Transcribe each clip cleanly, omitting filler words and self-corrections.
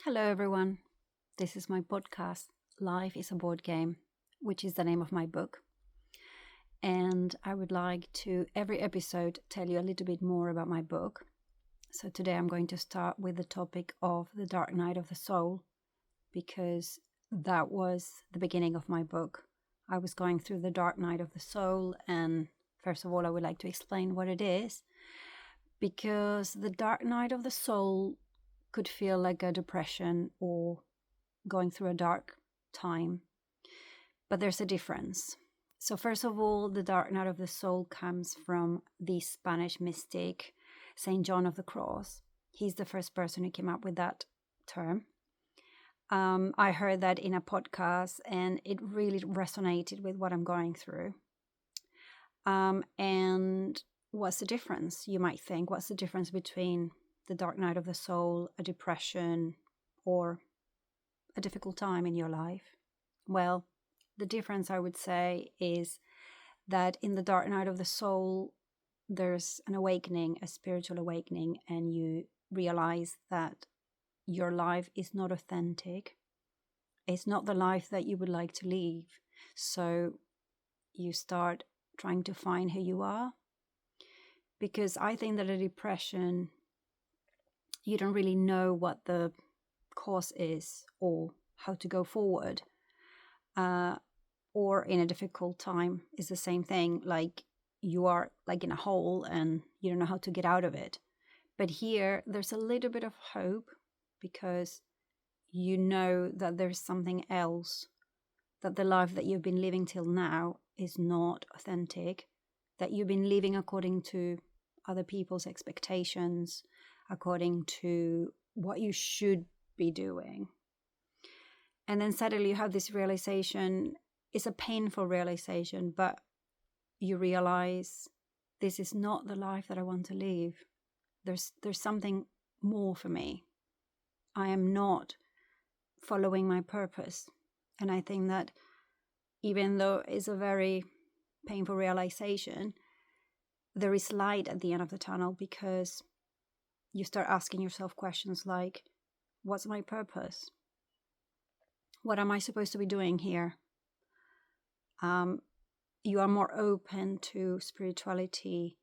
Hello, everyone. This is my podcast, Life is a Board Game, which is the name of my book. And I would like to, every episode, tell you a little bit more about my book. So today I'm going to start with the topic of the dark night of the soul, because that was the beginning of my book. I was going through the dark night of the soul, and first of all, I would like to explain what it is, because the dark night of the soul could feel like a depression or going through a dark time. But there's a difference. So first of all, the dark night of the soul comes from the Spanish mystic, Saint John of the Cross. He's the first person who came up with that term. I heard that in a podcast and it really resonated with what I'm going through. And what's the difference, you might think? What's the difference between the dark night of the soul, a depression, or a difficult time in your life? Well, the difference, I would say, is that in the dark night of the soul, there's an awakening, a spiritual awakening, and you realize that your life is not authentic. It's not the life that you would like to live. So you start trying to find who you are. Because I think that a depression, you don't really know what the cause is or how to go forward. Or in a difficult time is the same thing. Like you are like in a hole and you don't know how to get out of it. But here there's a little bit of hope because you know that there's something else, that the life that you've been living till now is not authentic, that you've been living according to other people's expectations, according to what you should be doing. And then suddenly you have this realization. It's a painful realization, but you realize this is not the life that I want to live. There's something more for me. I am not following my purpose. And I think that even though it's a very painful realization, there is light at the end of the tunnel because you start asking yourself questions like, what's my purpose? What am I supposed to be doing here? You are more open to spirituality.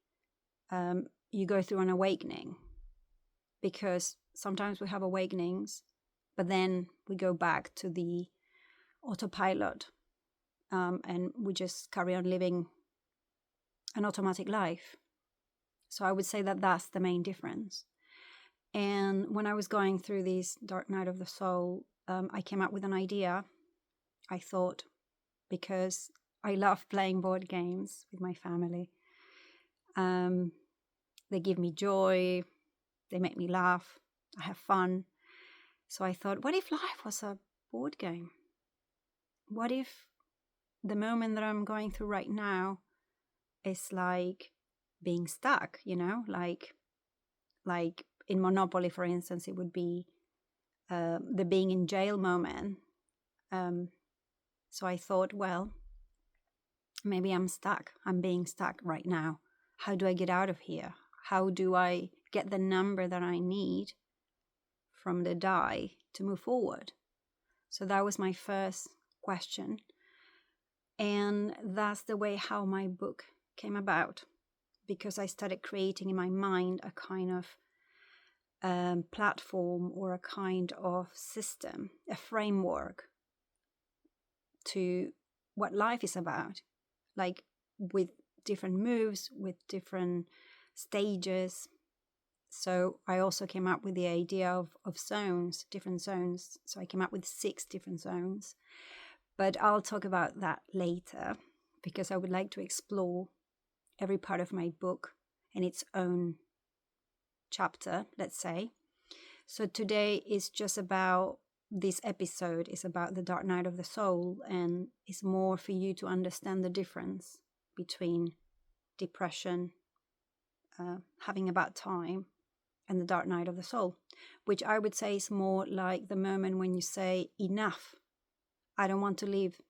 You go through an awakening because sometimes we have awakenings, but then we go back to the autopilot and we just carry on living an automatic life. So I would say that that's the main difference. And when I was going through this dark night of the soul, I came up with an idea. I thought, because I love playing board games with my family. They give me joy. They make me laugh. I have fun. So I thought, what if life was a board game? What if the moment that I'm going through right now is like being stuck, like in Monopoly, for instance, it would be the being in jail moment. So I thought, well, maybe I'm stuck. I'm being stuck right now. How do I get out of here? How do I get the number that I need from the die to move forward? So that was my first question. And that's the way how my book came about, because I started creating in my mind a kind of platform or a kind of system, a framework to what life is about, like with different moves, with different stages. So I also came up with the idea of zones, different zones. So I came up with 6 different zones. But I'll talk about that later because I would like to explore every part of my book in its own chapter, let's say. So today is just about, this episode is about the dark night of the soul, and it's more for you to understand the difference between depression, having a bad time, and the dark night of the soul, which I would say is more like the moment when you say, enough, I don't want to live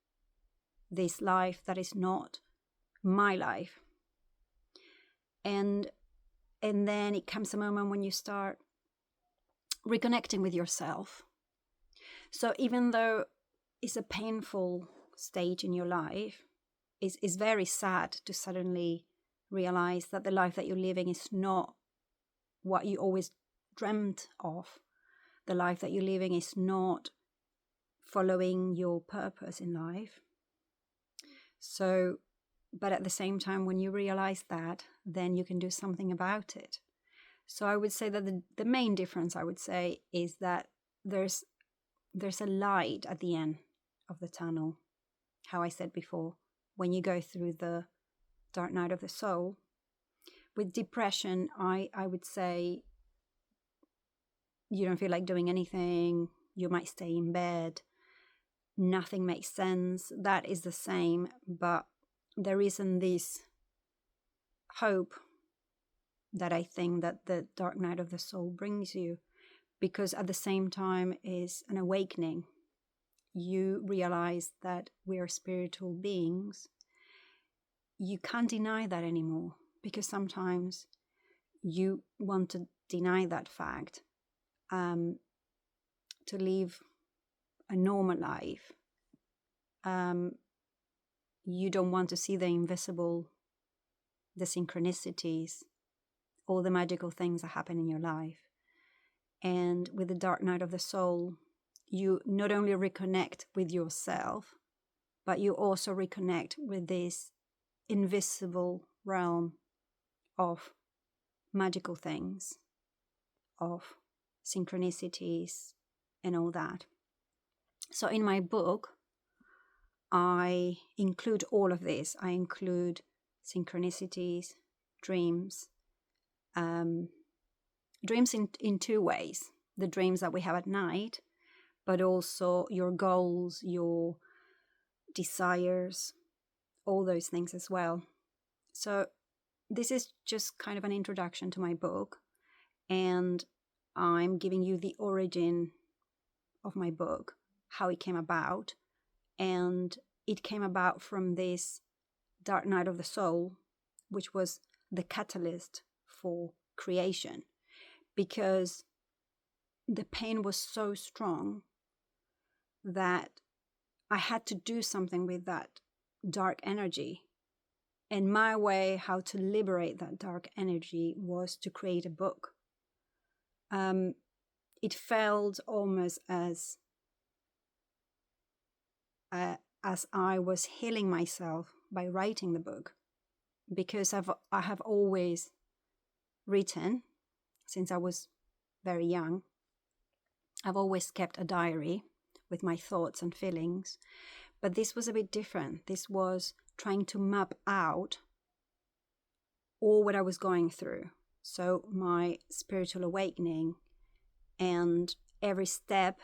this life that is not my life. And then it comes a moment when you start reconnecting with yourself, So even though it's a painful stage in your life, it's very sad to suddenly realize that the life that you're living is not what you always dreamt of. The life that you're living is not following your purpose in life. So, but at the same time, when you realize that, then you can do something about it. So I would say that the main difference, I would say, is that there's a light at the end of the tunnel. How I said before, when you go through the dark night of the soul. With depression, I would say you don't feel like doing anything. You might stay in bed. Nothing makes sense. That is the same, but there isn't this hope that I think that the dark night of the soul brings you, because at the same time is an awakening. You realize that we are spiritual beings. You can't deny that anymore, because sometimes you want to deny that fact, to live a normal life. You don't want to see the invisible, the synchronicities, all the magical things that happen in your life. And with the dark night of the soul, you not only reconnect with yourself, but you also reconnect with this invisible realm of magical things, of synchronicities and all that. So in my book, I include all of this. I include synchronicities, dreams, dreams in two ways. The dreams that we have at night, but also your goals, your desires, all those things as well. So this is just kind of an introduction to my book, and I'm giving you the origin of my book, how it came about. And it came about from this dark night of the soul, which was the catalyst for creation, because the pain was so strong that I had to do something with that dark energy. And my way how to liberate that dark energy was to create a book. It felt almost as I was healing myself by writing the book, because I have always written since I was very young. I've always kept a diary with my thoughts and feelings, but this was a bit different. This was trying to map out all what I was going through. So my spiritual awakening, and every step,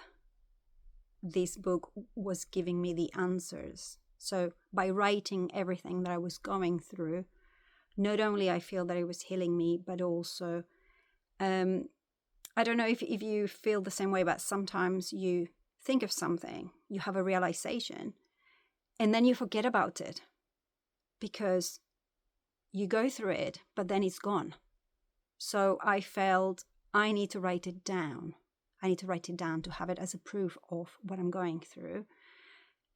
this book was giving me the answers. So by writing everything that I was going through, not only I feel that it was healing me, but also, I don't know if you feel the same way, but sometimes you think of something, you have a realization, and then you forget about it because you go through it, but then it's gone. So I felt I need to write it down. I need to write it down to have it as a proof of what I'm going through.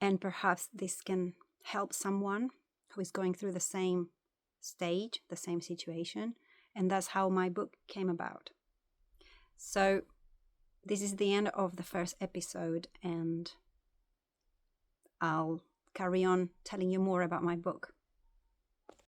And perhaps this can help someone who is going through the same stage, the same situation. And that's how my book came about. So this is the end of the first episode, and I'll carry on telling you more about my book.